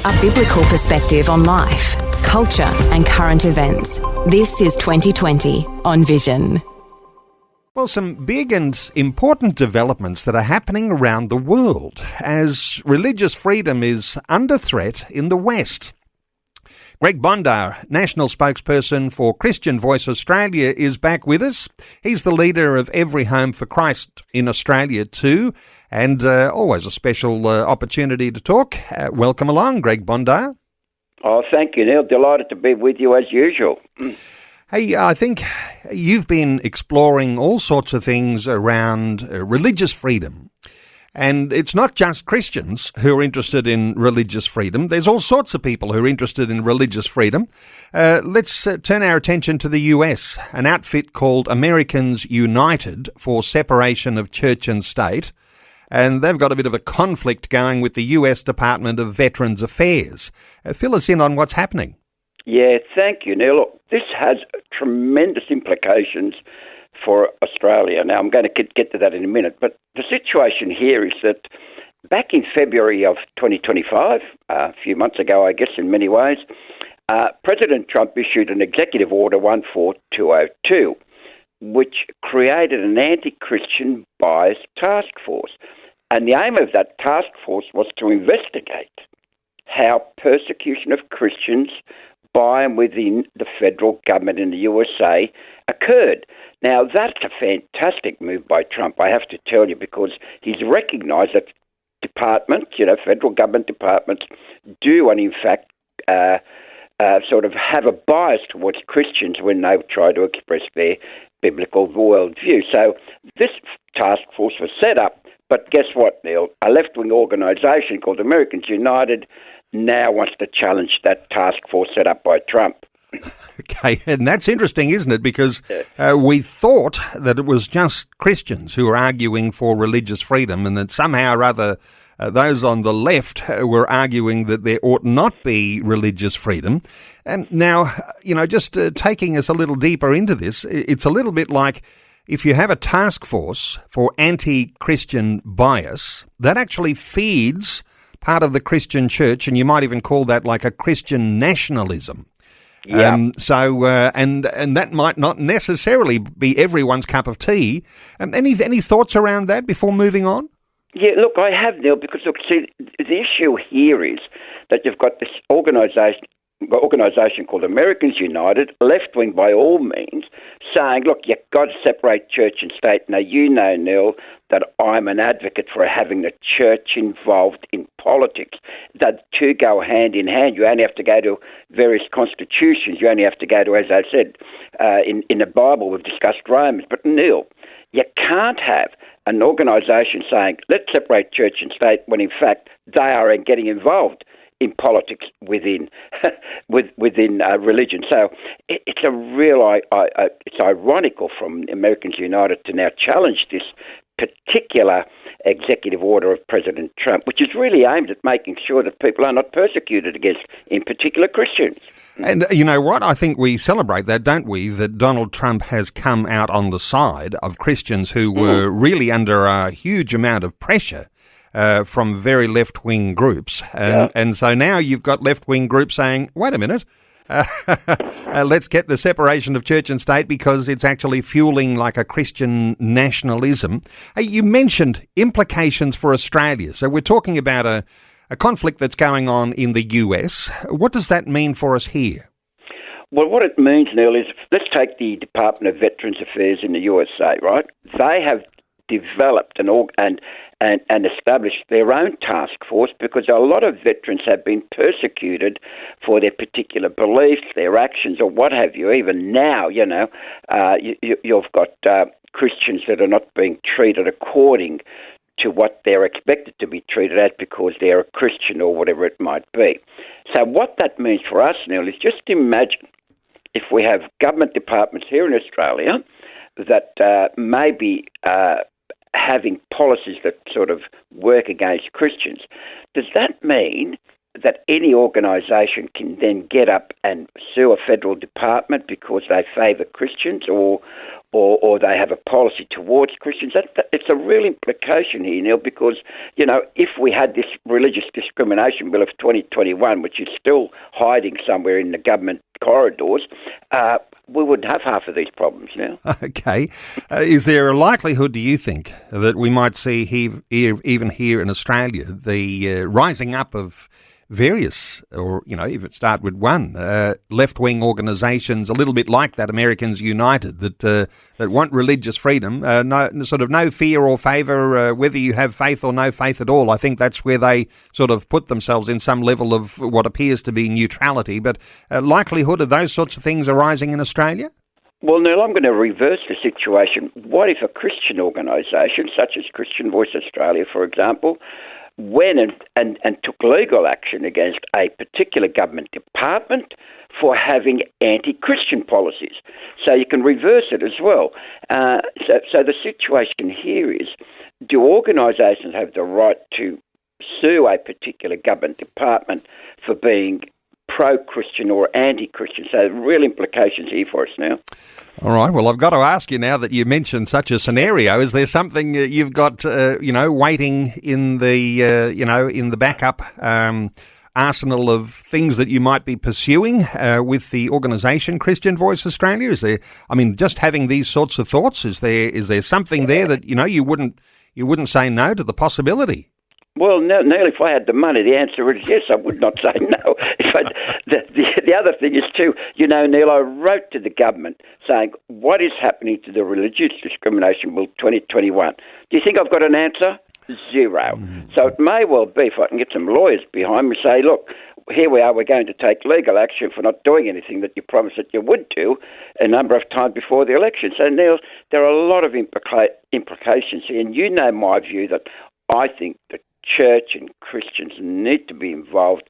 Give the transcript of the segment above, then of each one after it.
A biblical perspective on life, culture and current events. This is 2020 on Vision. Well, some big and important developments that are happening around the world as religious freedom is under threat in the West. Greg Bondar, National Spokesperson for Christian Voice Australia, is back with us. He's the leader of Every Home for Christ in Australia too, and always a special opportunity to talk. Welcome along, Greg Bondar. Oh, thank you, Neil. Delighted to be with you as usual. Hey, I think you've been exploring all sorts of things around religious freedom. And it's not just Christians who are interested in religious freedom. There's all sorts of people who are interested in religious freedom. Let's turn our attention to the US, an outfit called Americans United for Separation of Church and State. And they've got a bit of a conflict going with the US Department of Veterans Affairs. Fill us in on what's happening. Yeah, thank you, Neil. Look, this has tremendous implications for Australia. Now, I'm going to get to that in a minute, but the situation here is that back in February of 2025, a few months ago, I guess, in many ways, President Trump issued an Executive Order 14202, which created an anti-Christian bias task force. And the aim of that task force was to investigate how persecution of Christians by and within the federal government in the USA occurred. Now, that's a fantastic move by Trump, I have to tell you, because he's recognised that departments, federal government departments, do and in fact sort of have a bias towards Christians when they try to express their biblical worldview. So this task force was set up, but guess what, Neil? A left-wing organisation called Americans United now wants to challenge that task force set up by Trump. Okay, and that's interesting, isn't it? Because we thought that it was just Christians who were arguing for religious freedom, and that somehow or other those on the left were arguing that there ought not be religious freedom. And now, just taking us a little deeper into this, it's a little bit like if you have a task force for anti-Christian bias, that actually feeds part of the Christian church, and you might even call that like a Christian nationalism. Yeah. And that might not necessarily be everyone's cup of tea. Any thoughts around that before moving on? Yeah, look, I have, Neil, because look, see, the issue here is that you've got this organisation called Americans United, left-wing by all means, saying, look, you've got to separate church and state. Now, you know, Neil, that I'm an advocate for having the church involved in politics. The two go hand in hand. You only have to go to various constitutions. You only have to go to, as I said, in the Bible, we've discussed Romans. But, Neil, you can't have an organisation saying, let's separate church and state, when in fact they are getting involved in politics within religion. So it's a real it's ironical from Americans United to now challenge this particular executive order of President Trump, which is really aimed at making sure that people are not persecuted against, in particular, Christians. And you know what? I think we celebrate that, don't we? That Donald Trump has come out on the side of Christians who were really under a huge amount of pressure from very left-wing groups. And so now you've got left-wing groups saying, wait a minute, let's get the separation of church and state because it's actually fueling like a Christian nationalism. You mentioned implications for Australia. So we're talking about a conflict that's going on in the US. What does that mean for us here? Well, what it means, Neil, is let's take the Department of Veterans Affairs in the USA, right? They have developed and established their own task force because a lot of veterans have been persecuted for their particular beliefs, their actions, or what have you. Even now, you've got Christians that are not being treated according to what they're expected to be treated as because they're a Christian or whatever it might be. So what that means for us, Neil, is just imagine if we have government departments here in Australia that may be having policies that sort of work against Christians. Does that mean that any organisation can then get up and sue a federal department because they favour Christians or they have a policy towards Christians. It's a real implication here, Neil, because, if we had this religious discrimination bill of 2021, which is still hiding somewhere in the government corridors, we wouldn't have half of these problems now. Okay. Is there a likelihood, do you think, that we might see even here in Australia the rising up of various, or, if it start with one, left-wing organisations, a little bit like that Americans United, that want religious freedom, no fear or favour, whether you have faith or no faith at all. I think that's where they sort of put themselves in some level of what appears to be neutrality. But likelihood of those sorts of things arising in Australia? Well, Neil, I'm going to reverse the situation. What if a Christian organisation, such as Christian Voice Australia, for example, went and took legal action against a particular government department for having anti-Christian policies? So you can reverse it as well. So the situation here is, do organisations have the right to sue a particular government department for being pro-Christian or anti-Christian? So real implications here for us now. All right. Well, I've got to ask you now that you mentioned such a scenario. Is there something you've got, waiting in the, in the backup arsenal of things that you might be pursuing with the organisation Christian Voice Australia? Is there? I mean, just having these sorts of thoughts. Is there something there that you wouldn't say no to the possibility? Well, Neil, if I had the money, the answer is yes. I would not say no. The other thing is too, Neil, I wrote to the government saying, what is happening to the Religious Discrimination Bill 2021? Do you think I've got an answer? Zero. So it may well be, if I can get some lawyers behind me, say, look, here we are, we're going to take legal action for not doing anything that you promised that you would do a number of times before the election. So, Neil, there are a lot of implications here, and you know my view that I think that church and Christians need to be involved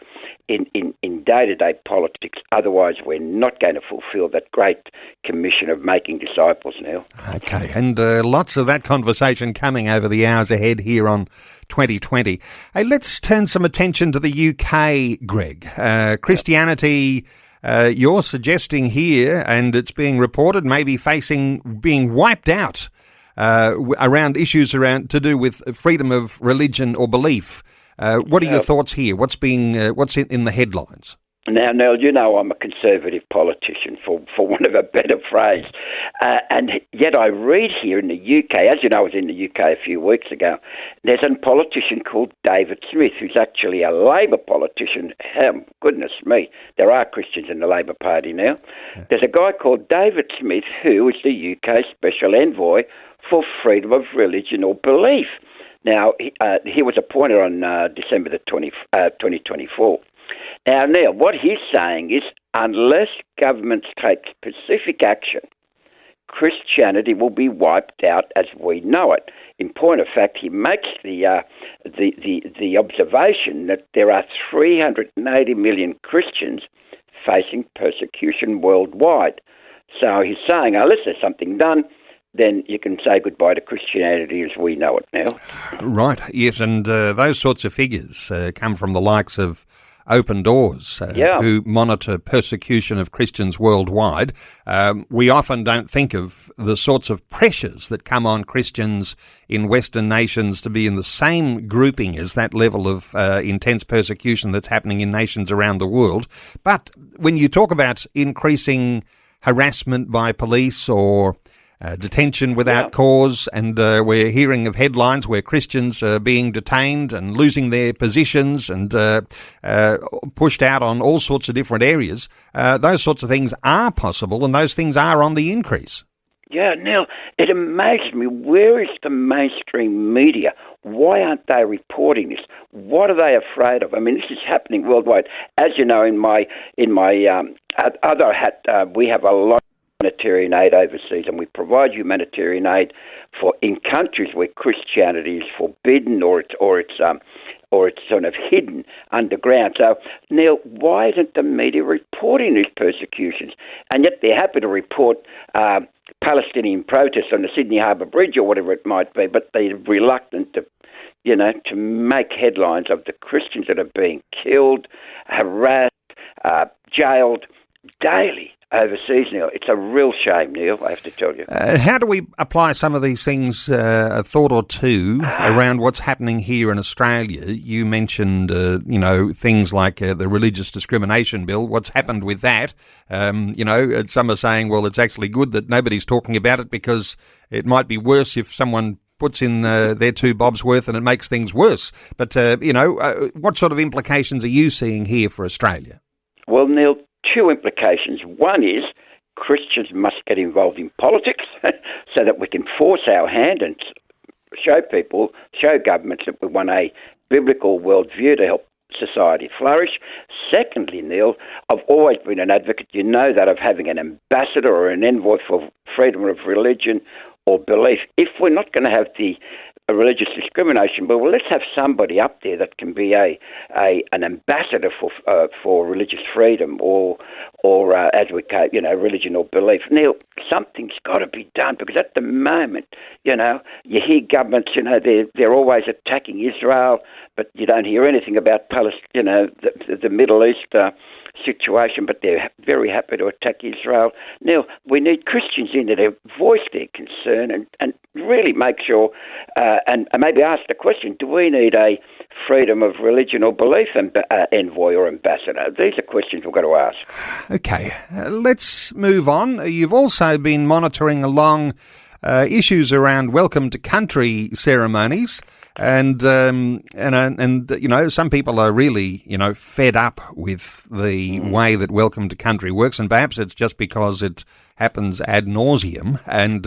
in day-to-day politics. Otherwise, we're not going to fulfil that great commission of making disciples now. Okay, and lots of that conversation coming over the hours ahead here on 2020. Hey, let's turn some attention to the UK, Greg. Christianity, you're suggesting here, and it's being reported, maybe facing being wiped out around issues to do with freedom of religion or belief. What are your thoughts here? What's in the headlines? Now, Neil, I'm a conservative politician, for want of a better phrase. And yet I read here in the UK, as you know, I was in the UK a few weeks ago, there's a politician called David Smith, who's actually a Labor politician. Goodness me, there are Christians in the Labor Party now. Yeah. There's a guy called David Smith who is the UK Special Envoy for freedom of religion or belief. Now, he was appointed on December 2024. Now, Neil, what he's saying is, unless governments take specific action, Christianity will be wiped out as we know it. In point of fact, he makes the observation that there are 380 million Christians facing persecution worldwide. So he's saying, unless there's something done, then you can say goodbye to Christianity as we know it now. Right, yes, and those sorts of figures come from the likes of Open Doors, who monitor persecution of Christians worldwide. We often don't think of the sorts of pressures that come on Christians in Western nations to be in the same grouping as that level of intense persecution that's happening in nations around the world. But when you talk about increasing harassment by police or detention without cause, and we're hearing of headlines where Christians are being detained and losing their positions and pushed out on all sorts of different areas. Those sorts of things are possible, and those things are on the increase. Yeah, Neil, it amazes me. Where is the mainstream media? Why aren't they reporting this? What are they afraid of? I mean, this is happening worldwide. As you know, in my other hat, we have a lot humanitarian aid overseas, and we provide humanitarian aid for in countries where Christianity is forbidden or it's sort of hidden underground. So, Neil, why isn't the media reporting these persecutions? And yet they're happy to report Palestinian protests on the Sydney Harbour Bridge or whatever it might be, but they're reluctant to make headlines of the Christians that are being killed, harassed, jailed daily overseas, Neil. It's a real shame, Neil, I have to tell you. How do we apply some of these things, a thought or two, around what's happening here in Australia? You mentioned, things like the religious discrimination bill. What's happened with that? Some are saying, well, it's actually good that nobody's talking about it because it might be worse if someone puts in their 2 bobs worth and it makes things worse. But, what sort of implications are you seeing here for Australia? Well, Neil, 2 implications. One is Christians must get involved in politics so that we can force our hand and show governments that we want a biblical worldview to help society flourish. Secondly, Neil, I've always been an advocate, that, of having an ambassador or an envoy for freedom of religion or belief. If we're not going to have a religious discrimination bill, well, let's have somebody up there that can be an ambassador for religious freedom or advocate, religion or belief. Neil, something's got to be done because at the moment, you hear governments, they're always attacking Israel, but you don't hear anything about Palestine, the Middle East situation, but they're very happy to attack Israel. Now, we need Christians in there to voice their concern and really make sure, and maybe ask the question, do we need a freedom of religion or belief envoy or ambassador? These are questions we've got to ask. Okay, let's move on. You've also been monitoring along issues around welcome to country ceremonies. And some people are really, fed up with the way that welcome to country works. And perhaps it's just because it happens ad nauseum. And,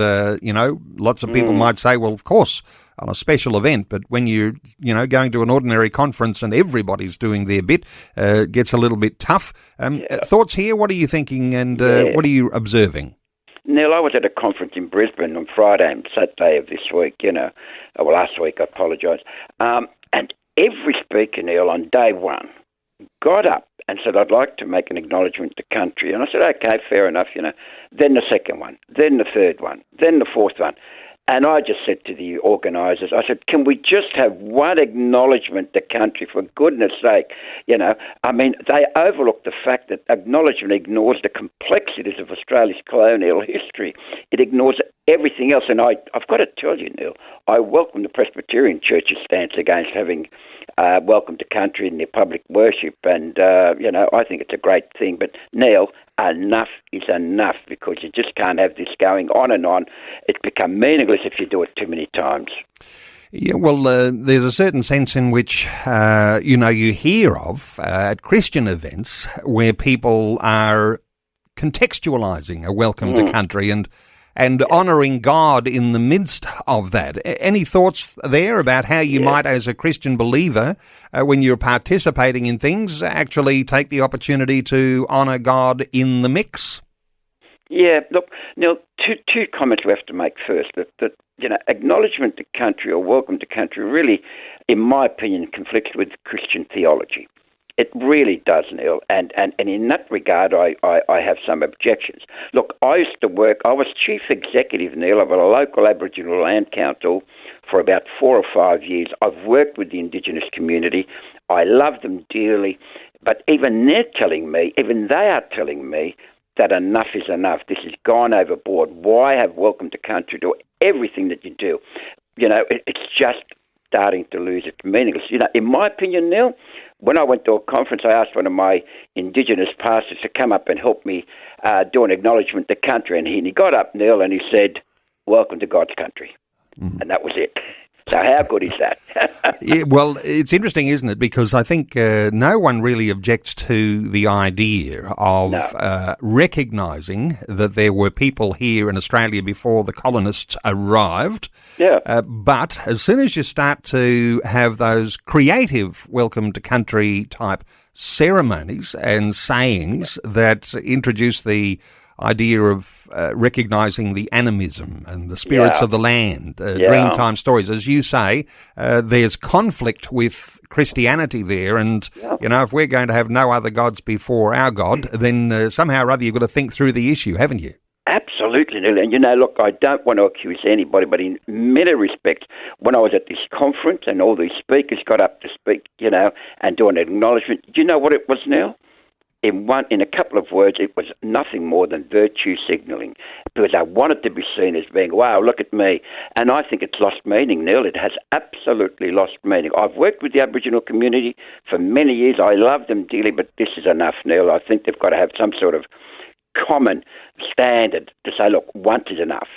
lots of people might say, well, of course, on a special event. But when you're, going to an ordinary conference and everybody's doing their bit, it gets a little bit tough. Thoughts here? What are you thinking and what are you observing? Neil, I was at a conference in Brisbane on Friday and Saturday of this week, last week, I apologise. And every speaker, Neil, on day one, got up and said, I'd like to make an acknowledgement to country. And I said, okay, fair enough, Then the second one, then the third one, then the fourth one. And I just said to the organisers, I said, can we just have one acknowledgement to country, for goodness sake? They overlook the fact that acknowledgement ignores the complexities of Australia's colonial history. It ignores everything else. And I've got to tell you, Neil, I welcome the Presbyterian Church's stance against having welcome to country in their public worship. And, I think it's a great thing. But, Neil, enough is enough, because you just can't have this going on and on. It's become meaningless if you do it too many times. Yeah, well, there's a certain sense in which, you hear of at Christian events where people are contextualising a welcome to country and honouring God in the midst of that. Any thoughts there about how you might, as a Christian believer, when you're participating in things, actually take the opportunity to honour God in the mix? Yeah, look, Neil, two comments we have to make first. That acknowledgement to country or welcome to country really, in my opinion, conflicts with Christian theology. It really does, Neil, and in that regard, I have some objections. Look, I was chief executive, Neil, of a local Aboriginal land council for about 4 or 5 years. I've worked with the Indigenous community. I love them dearly, but even they are telling me that enough is enough. This has gone overboard. Why have welcome to country to everything that you do? It's just starting to lose its meaning. In my opinion, Neil, when I went to a conference, I asked one of my Indigenous pastors to come up and help me do an acknowledgement to country, and he got up, Neil, and he said, welcome to God's country. And that was it. So how good is that? Yeah, well, it's interesting, isn't it? Because I think no one really objects to the idea of recognising that there were people here in Australia before the colonists arrived. Yeah. But as soon as you start to have those creative welcome to country type ceremonies and sayings that introduce the idea of recognising the animism and the spirits of the land, Dreamtime stories. As you say, there's conflict with Christianity there, and if we're going to have no other gods before our God, then somehow or other you've got to think through the issue, haven't you? Absolutely. Absolutely, Neil. And, look, I don't want to accuse anybody, but in many respects, when I was at this conference and all these speakers got up to speak, and do an acknowledgement, do you know what it was, Neil? In a couple of words, it was nothing more than virtue signalling, because I wanted to be seen as being, wow, look at me. And I think it's lost meaning, Neil. It has absolutely lost meaning. I've worked with the Aboriginal community for many years. I love them dearly, but this is enough, Neil. I think they've got to have some sort of common standard to say, look, once is enough,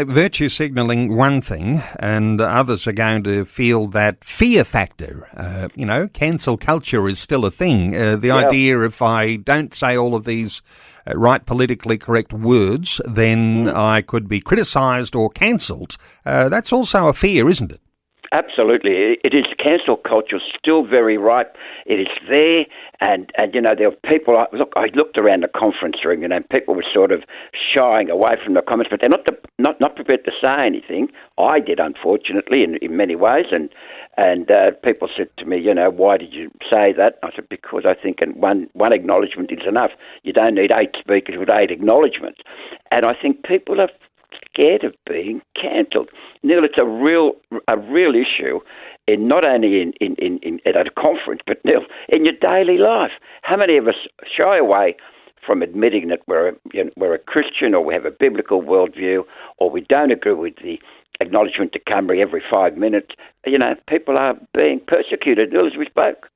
Virtue signalling one thing, and others are going to feel that fear factor. Cancel culture is still a thing. The idea if I don't say all of these right politically correct words, then I could be criticised or cancelled. That's also a fear, isn't it? Absolutely. It is. Cancel culture still very ripe. It is there, and there were people. I looked around the conference room, and people were sort of shying away from the comments, but they're not prepared to say anything. I did, unfortunately, in many ways, and people said to me, why did you say that? I said, because I think one acknowledgement is enough. You don't need 8 speakers with 8 acknowledgements, and I think people are scared of being cancelled. Neil, it's a real issue, not only at a conference, but Neil, in your daily life. How many of us shy away from admitting that we're a Christian, or we have a biblical worldview, or we don't agree with the acknowledgement to Cambry every 5 minutes? People are being persecuted, Neil, as we spoke.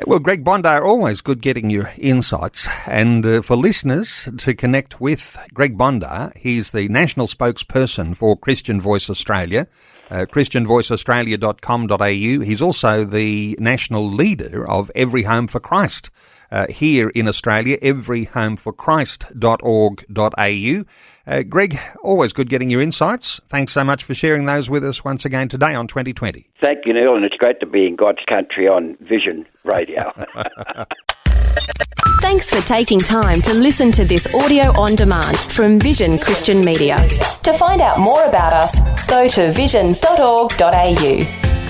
Well, Greg Bondar, always good getting your insights. And for listeners to connect with Greg Bondar, he's the national spokesperson for Christian Voice Australia, christianvoiceaustralia.com.au. He's also the national leader of Every Home for Christ here in Australia, everyhomeforchrist.org.au. Greg, always good getting your insights. Thanks so much for sharing those with us once again today on 2020. Thank you, Neil, and it's great to be in God's country on Vision Radio. Thanks for taking time to listen to this audio on demand from Vision Christian Media. To find out more about us, go to vision.org.au.